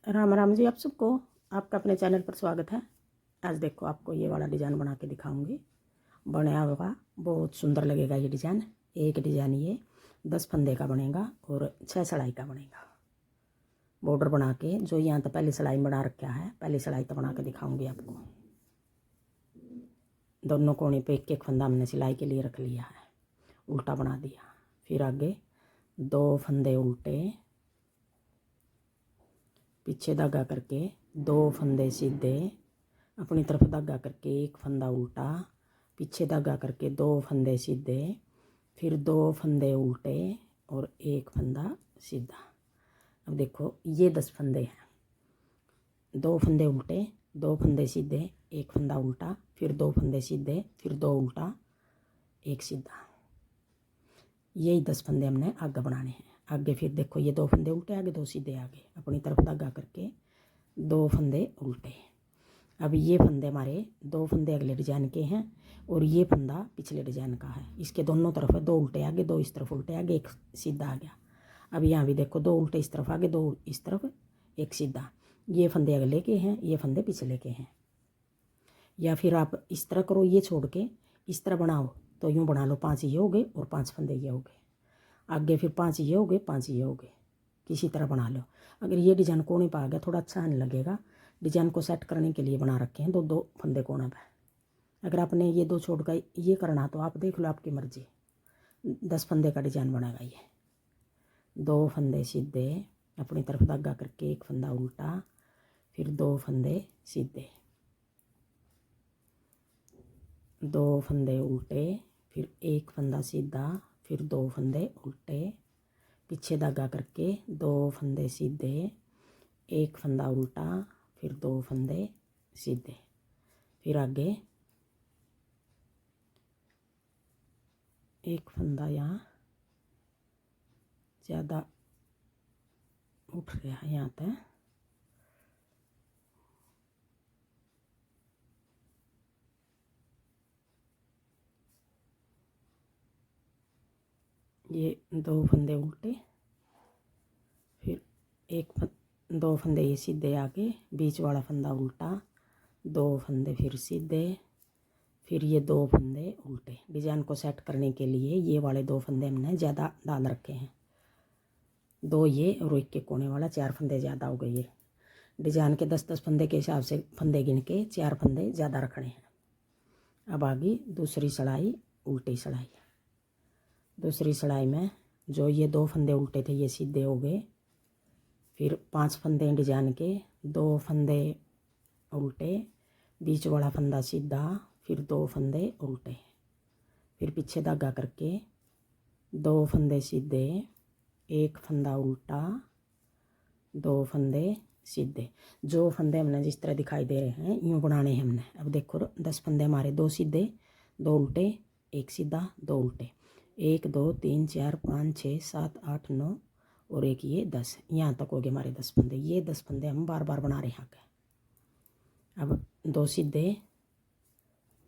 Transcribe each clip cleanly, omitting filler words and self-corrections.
राम राम जी आप सबको। आपका अपने चैनल पर स्वागत है। आज देखो आपको ये वाला डिज़ाइन बना के दिखाऊंगी। बनाया होगा बहुत सुंदर लगेगा ये डिज़ाइन। एक डिज़ाइन ये 10 फंदे का बनेगा और 6 सिलाई का बनेगा। बॉर्डर बना के जो यहाँ तो पहली सिलाई बना रखा है, पहली सिलाई तो बना के दिखाऊंगी आपको। दोनों कोने पे एक एक फंदा हमने सिलाई के लिए रख लिया है, उल्टा बना दिया। फिर आगे 2 फंदे उल्टे, पीछे धागा करके 2 फंदे सीधे, अपनी तरफ धागा करके 1 फंदा उल्टा, पीछे धागा करके 2 फंदे सीधे, फिर 2 फंदे उल्टे और 1 फंदा सीधा। अब देखो ये 10 फंदे हैं। 2 फंदे उल्टे, 2 फंदे सीधे, 1 फंदा उल्टा, फिर 2 फंदे सीधे, फिर 2 उल्टा, 1 सीधा। यही 10 फंदे हमने आगे बनाने हैं। आगे फिर देखो ये 2 फंदे उल्टे आगे, 2 सीधे आगे, अपनी तरफ धागा करके 2 फंदे उल्टे। अब ये फंदे हमारे 2 फंदे अगले डिजाइन के हैं और ये फंदा पिछले डिजाइन का है। इसके दोनों तरफ है 2 उल्टे आगे, 2 इस तरफ उल्टे आगे, 1 सीधा आ गया। अब यहाँ भी देखो 2 उल्टे इस तरफ आगे, 2 इस तरफ, 1 सीधा। ये फंदे अगले के हैं, ये फंदे पिछले के हैं। या फिर आप इस तरह करो, ये छोड़ के इस तरह बनाओ तो यूँ बना लो। 5 ये हो गए और 5 फंदे ये हो गए। आगे फिर 5 ये हो गए, 5 ये हो गए। किसी तरह बना लो। अगर ये डिजाइन कोने पर आ गया थोड़ा अच्छा नहीं लगेगा। डिजाइन को सेट करने के लिए बना रखे हैं 2 फंदे कोने पर। अगर आपने ये 2 छोड़ कर ये करना तो आप देख लो, आपकी मर्जी। 10 फंदे का डिजाइन बनेगा ये। 2 फंदे सीधे, अपनी तरफ धागा करके 1 फंदा उल्टा, फिर 2 फंदे सीधे, 2 फंदे उल्टे, फिर 1 फंदा सीधा, फिर 2 फंदे उल्टे, पीछे धागा करके 2 फंदे सीधे, 1 फंदा उल्टा, फिर 2 फंदे सीधे। फिर आगे 1 फंदा यहाँ ज़्यादा उठ गया है यहाँ तक। ये 2 फंदे उल्टे, फिर 2 फंदे ये सीधे आगे, बीच वाला फंदा उल्टा, 2 फंदे फिर सीधे, फिर ये 2 फंदे उल्टे। डिजाइन को सेट करने के लिए ये वाले 2 फंदे हमने ज़्यादा डाल रखे हैं। 2 ये और 1 के कोने वाला, 4 फंदे ज़्यादा हो गए। ये डिजाइन के 10-10 फंदे के हिसाब से फंदे गिन के 4 फंदे ज़्यादा रखने हैं। अब आगे दूसरी सिलाई, उल्टी सिलाई। दूसरी सिलाई में जो ये 2 फंदे उल्टे थे ये सीधे हो गए। फिर 5 फंदे डिजाइन के, 2 फंदे उल्टे, बीच वाला फंदा सीधा, फिर 2 फंदे उल्टे, फिर पीछे धागा करके 2 फंदे सीधे, 1 फंदा उल्टा, 2 फंदे सीधे। जो फंदे हमने जिस तरह दिखाई दे रहे हैं यूँ बनाने हैं हमने। अब देखो 10 फंदे हमारे, 2 सीधे, 2 उल्टे, 1 सीधा, 2 उल्टे, 1 2 3 4 5 6 7 8 9 और 1 ये 10। यहाँ तक हो गए हमारे 10 फंदे। ये 10 फंदे हम बार बार बना रहे हैं आगे। अब 2 सीधे,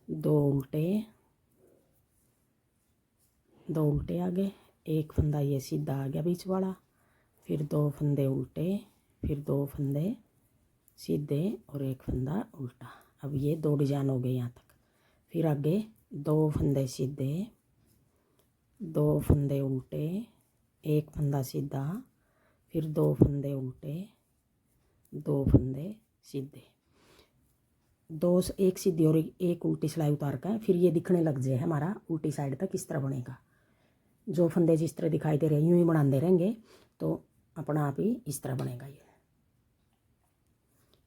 2 उल्टे, 2 उल्टे आगे, 1 फंदा ये सीधा आ गया बीच वाला, फिर 2 फंदे उल्टे, फिर 2 फंदे सीधे और 1 फंदा उल्टा। अब ये 2 डिजाइन हो गए यहाँ तक। फिर आगे 2 फंदे सीधे, 2 फंदे उल्टे, 1 फंदा सीधा, फिर 2 फंदे उल्टे, 2 फंदे सीधे। 1 सीधी और 1 उल्टी सिलाई उतार कर फिर ये दिखने लग जाए हमारा उल्टी साइड तक किस तरह बनेगा। जो फंदे जिस तरह दिखाई दे रहे हैं यूँ ही बनाते रहेंगे तो अपना आप ही इस तरह बनेगा ये।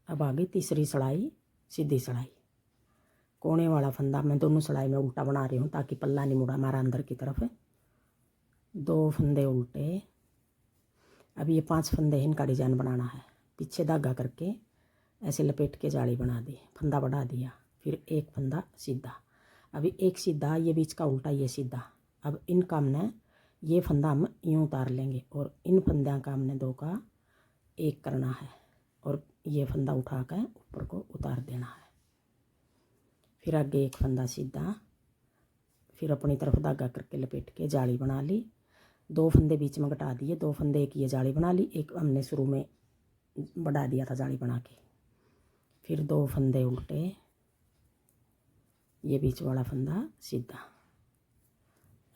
अब आगे तीसरी सिलाई, सीधी सिलाई। कोने वाला फंदा मैं दोनों सिलाई में उल्टा बना रही हूँ ताकि पल्ला नहीं मुड़ा हमारा अंदर की तरफ। 2 फंदे उल्टे। अब ये 5 फंदे इनका डिजाइन बनाना है। पीछे धागा करके ऐसे लपेट के जाली बना दी, फंदा बढ़ा दिया, फिर 1 फंदा सीधा। अभी 1 सीधा, ये बीच का उल्टा, ये सीधा। अब इनका हमने ये फंदा हम यूँ उतार लेंगे और इन फंदों का हमने 2 का 1 करना है और ये फंदा उठा कर ऊपर को उतार देना है। फिर आगे 1 फंदा सीधा, फिर अपनी तरफ धागा करके लपेट के जाली बना ली। 2 फंदे बीच में घटा दिए, 2 फंदे एक ये जाली बना ली, एक हमने शुरू में बढ़ा दिया था जाली बना के। फिर 2 फंदे उल्टे, ये बीच वाला फंदा सीधा।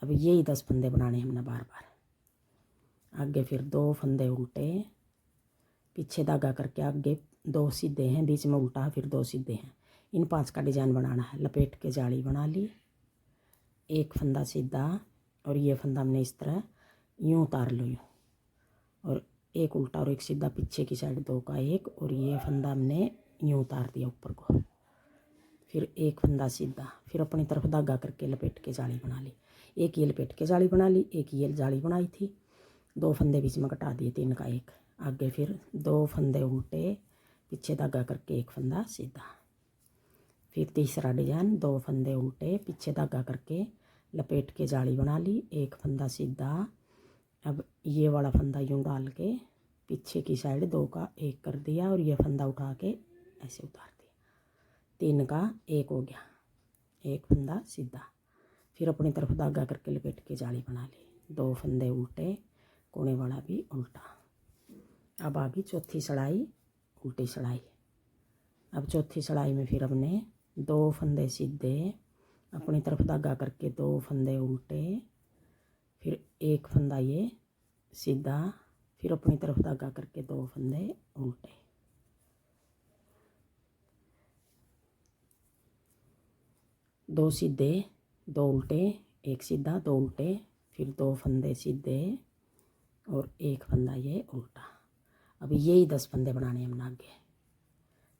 अब यही 10 फंदे बनाने हमने बार बार। आगे फिर 2 फंदे उल्टे, पीछे धागा करके आगे 2 सीधे हैं, बीच में उल्टा, फिर 2 सीधे हैं। इन 5 का डिजाइन बनाना है। लपेट के जाली बना ली, एक फंदा सीधा, और ये फंदा हमने इस तरह यूँ उतार लो यूँ, और एक उल्टा और एक सीधा पीछे की साइड 2 का एक, और ये फंदा हमने यूँ उतार दिया ऊपर को। फिर एक फंदा सीधा, फिर अपनी तरफ धागा करके लपेट के जाली बना ली। एक ये लपेट के जाली बना ली, एक ये जाली बनाई थी, 2 फंदे बीच में कटा दिए, 3 का 1। आगे फिर 2 फंदे उल्टे, पीछे धागा करके एक फंदा सीधा। फिर तीसरा डिजाइन, 2 फंदे उल्टे, पीछे धागा करके लपेट के जाली बना ली, एक फंदा सीधा। अब ये वाला फंदा यूँ डाल के पीछे की साइड 2 का 1 कर दिया, और ये फंदा उठा के ऐसे उतार दिया। 3 का 1 हो गया, एक फंदा सीधा। फिर अपनी तरफ धागा करके लपेट के जाली बना ली, 2 फंदे उल्टे, कोने वाला भी उल्टा। अब आ गई चौथी सड़ाई, उल्टी सड़ाई। अब चौथी सड़ाई में फिर हमने 2 फंदे सीधे, अपनी तरफ धागा करके 2 फंदे उल्टे, फिर एक फंदा ये सीधा, फिर अपनी तरफ धागा करके 2 फंदे उल्टे। दो सीधे, 2 उल्टे, एक सीधा, 2 उल्टे, फिर 2 फंदे सीधे और एक फंदा ये उल्टा। अब यही 10 फंदे बनाने हमने आगे।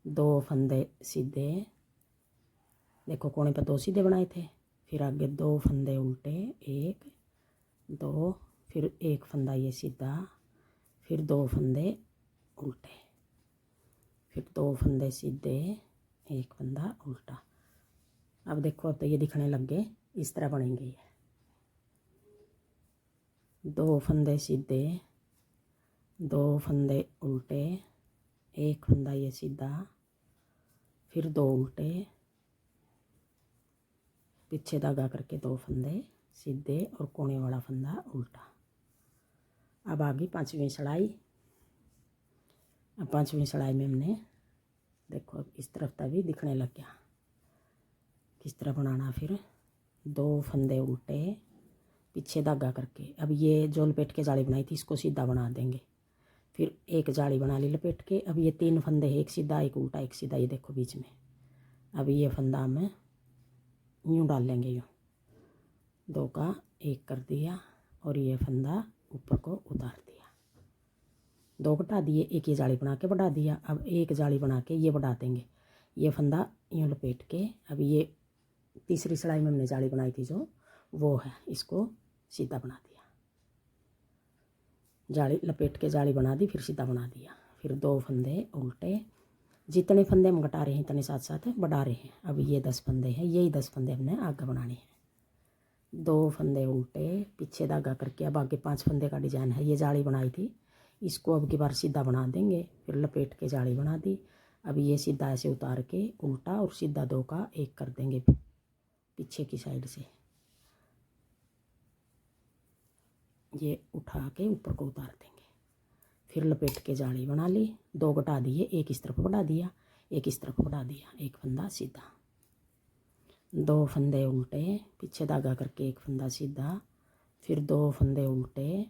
2 फंदे सीधे, देखो कोने पर 2 सीधे बनाए थे, फिर आगे 2 फंदे उल्टे, 1 2, फिर एक फंदा ये सीधा, फिर 2 फंदे उल्टे, फिर 2 फंदे सीधे, एक फंदा उल्टा। अब देखो अब तो ये दिखने लग गए, इस तरह बनेंगे ये। 2 फंदे सीधे, 2 फंदे उल्टे, एक फंदा ये सीधा, फिर 2 उल्टे, पीछे धागा करके 2 फंदे सीधे और कोने वाला फंदा उल्टा। अब आ गई 5वीं सड़ाई। अब 5वीं सड़ाई में हमने देखो अब इस तरफ तभी दिखने लग गया किस तरह बनाना। फिर 2 फंदे उल्टे, पीछे धागा करके, अब ये जो लपेट के जाली बनाई थी इसको सीधा बना देंगे। फिर एक जाली बना ली लपेट के। अब ये 3 फंदे हैं, एक सीधा, एक उल्टा, एक सीधा, ये देखो बीच में। अब ये फंदा हमें यूँ डाल लेंगे, यूँ 2 का 1 कर दिया, और ये फंदा ऊपर को उतार दिया। 2 घटा दिए, एक ये जाली बना के बढ़ा दिया। अब एक जाली बना के ये बढ़ा देंगे, ये फंदा यूँ लपेट के। अब ये तीसरी सड़ाई में हमने जाली बनाई थी जो वो है, इसको सीधा बना दिया। जाली लपेट के जाली बना दी, फिर सीधा बना दिया। फिर 2 फंदे उल्टे, जितने फंदे हम घटा रहे हैं इतने साथ साथ बढ़ा रहे हैं। अब ये 10 फंदे हैं, यही 10 फंदे हमने आगे बनाने हैं। 2 फंदे उल्टे, पीछे धागा करके। अब आगे 5 फंदे का डिजाइन है, ये जाली बनाई थी इसको अब की बार सीधा बना देंगे। फिर लपेट के जाली बना दी। अब ये सीधा ऐसे उतार के उल्टा और सीधा 2 का 1 कर देंगे पीछे की साइड से, ये उठा के ऊपर को उतार देंगे। फिर लपेट के जाली बना ली, 2 घटा दिए, एक इस तरफ बढ़ा दिया, एक इस तरफ बढ़ा दिया, एक फंदा सीधा। 2 फंदे उल्टे, पीछे धागा करके एक फंदा सीधा, फिर 2 फंदे उल्टे,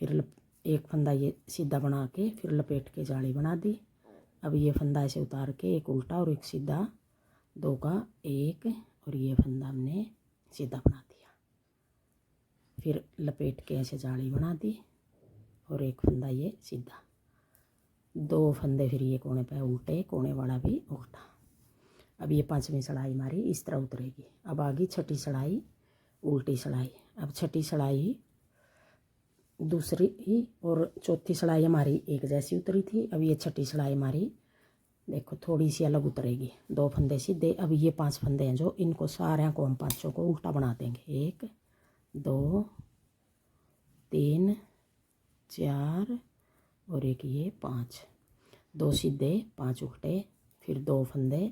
फिर एक फंदा ये सीधा बना के फिर लपेट के जाली बना दी। अब ये फंदा ऐसे उतार के एक उल्टा और एक सीधा, 2 का 1, और ये फंदा हमने सीधा बना दिया। फिर लपेट के ऐसे जाली बना दी और एक फंदा ये सीधा, 2 फंदे फिर ये कोने पे उल्टे, कोने वाला भी उल्टा। अब ये 5वीं सड़ाई हमारी इस तरह उतरेगी। अब आ गई 6ठी सड़ाई, उल्टी सड़ाई। अब 6ठी सड़ाई दूसरी और चौथी सड़ाई हमारी एक जैसी उतरी थी। अब ये 6ठी सड़ाई हमारी देखो थोड़ी सी अलग उतरेगी, 2 फंदे सीधे। अब ये 5 फंदे हैं जो इनको सारे को हम 5 को उल्टा बना देंगे। 1 2 3 4 और एक ये 5, 2 सीधे 5 उल्टे, फिर 2 फंदे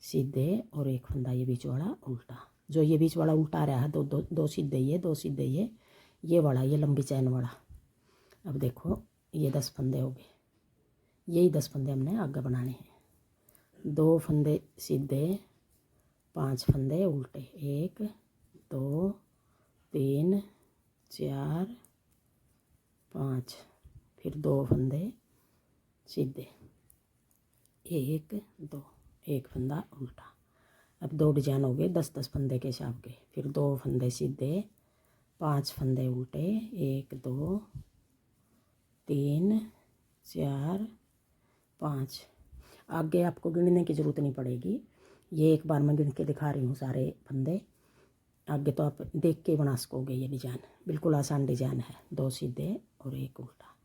सीधे और एक फंदा ये बीच वाला उल्टा। जो ये बीच वाला उल्टा आ रहा है, 2 सीधे ये 2 सीधे ये वाला ये लंबी चैन वाला। अब देखो ये 10 फंदे हो गए, यही 10 फंदे हमने आगे बनाने हैं। 2 फंदे सीधे, 5 फंदे उल्टे, 1 2 3 4 5, फिर 2 फंदे सीधे, 1 2, एक फंदा उल्टा। अब 2 डिजाइन हो गए 10-10 फंदे के हिसाब के। फिर 2 फंदे सीधे, 5 फंदे उल्टे, 1 2 3 4 5। आगे आपको गिनने की ज़रूरत नहीं पड़ेगी, ये एक बार मैं गिन के दिखा रही हूँ सारे फंदे। आगे तो आप देख के बना सकोगे। ये डिजाइन बिल्कुल आसान डिजाइन है, 2 सीधे और 1 उल्टा।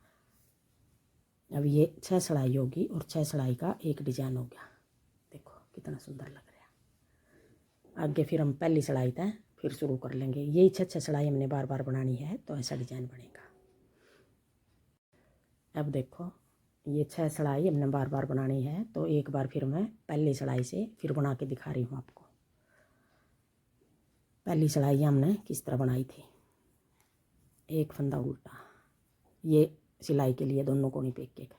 अब ये 6 सिलाई होगी और 6 सिलाई का एक डिजाइन हो गया। देखो कितना सुंदर लग रहा है। आगे फिर हम पहली सिलाई तक फिर शुरू कर लेंगे। यही 6 सिलाई हमने बार बार बनानी है, तो ऐसा डिजाइन बनेगा। अब देखो ये 6 सिलाई हमने बार बार बनानी है, तो एक बार फिर मैं पहली सिलाई से फिर बना के दिखा रही हूँ आपको। पहली सिलाई हमने किस तरह बनाई थी, एक फंदा उल्टा, ये सिलाई के लिए दोनों कोनी पे एक,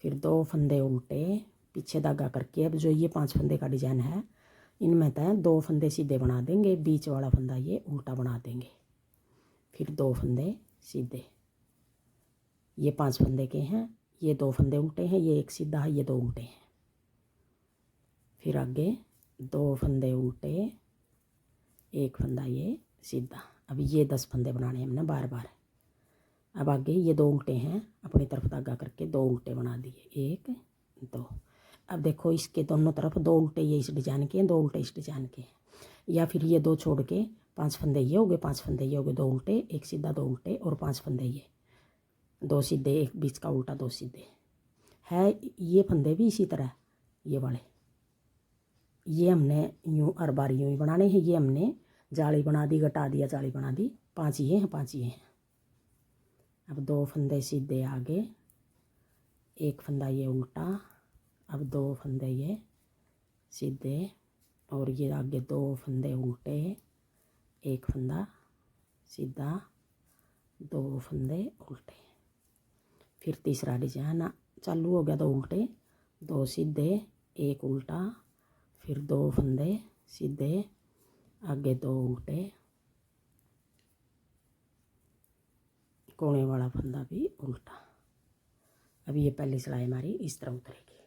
फिर 2 फंदे उल्टे, पीछे धागा करके। अब जो ये 5 फंदे का डिजाइन है, इनमें तय 2 फंदे सीधे बना देंगे, बीच वाला फंदा ये उल्टा बना देंगे। फिर 2 फंदे सीधे, ये 5 फंदे के हैं, ये 2 फंदे उल्टे हैं, ये एक सीधा है, ये 2 उल्टे हैं। फिर आगे 2 फंदे उल्टे, एक फंदा ये सीधा। अब ये 10 फंदे बनाने हमने बार बार। अब आगे ये 2 उल्टे हैं, अपनी तरफ धागा करके 2 उल्टे बना दिए, 1 2। अब देखो इसके दोनों तरफ 2 उल्टे ये इस डिजाइन के हैं, 2 उल्टे इस डिजाइन के हैं। या फिर ये 2 छोड़ के 5 फंदे ये हो गए, 5 फंदे ये हो गए, 2 उल्टे, एक सीधा, 2 उल्टे और 5 फंदे ये, 2 सीधे, एक बीच का उल्टा, 2 सीधे है। ये फंदे भी इसी तरह, ये वाले ये हमने यूँ हर बार यूँ ही बनाने हैं। ये हमने जाली बना दी, घटा दिया, जाली बना दी, 5 ये हैं, 5 ये हैं। अब 2 फंदे सीधे आगे, एक फंदा ये उल्टा, अब 2 फंदे ये सीधे और ये आगे 2 फंदे उल्टे, एक फंदा सीधा, 2 फंदे उल्टे। फिर तीसरा डिजाइन चालू हो गया, 2 उल्टे, 2 सीधे, एक उल्टा, फिर 2 फंदे सीधे, आगे 2 उल्टे, कोने वाला फंदा भी उल्टा। अब ये पहली सिलाई हमारी इस तरह उतरेगी।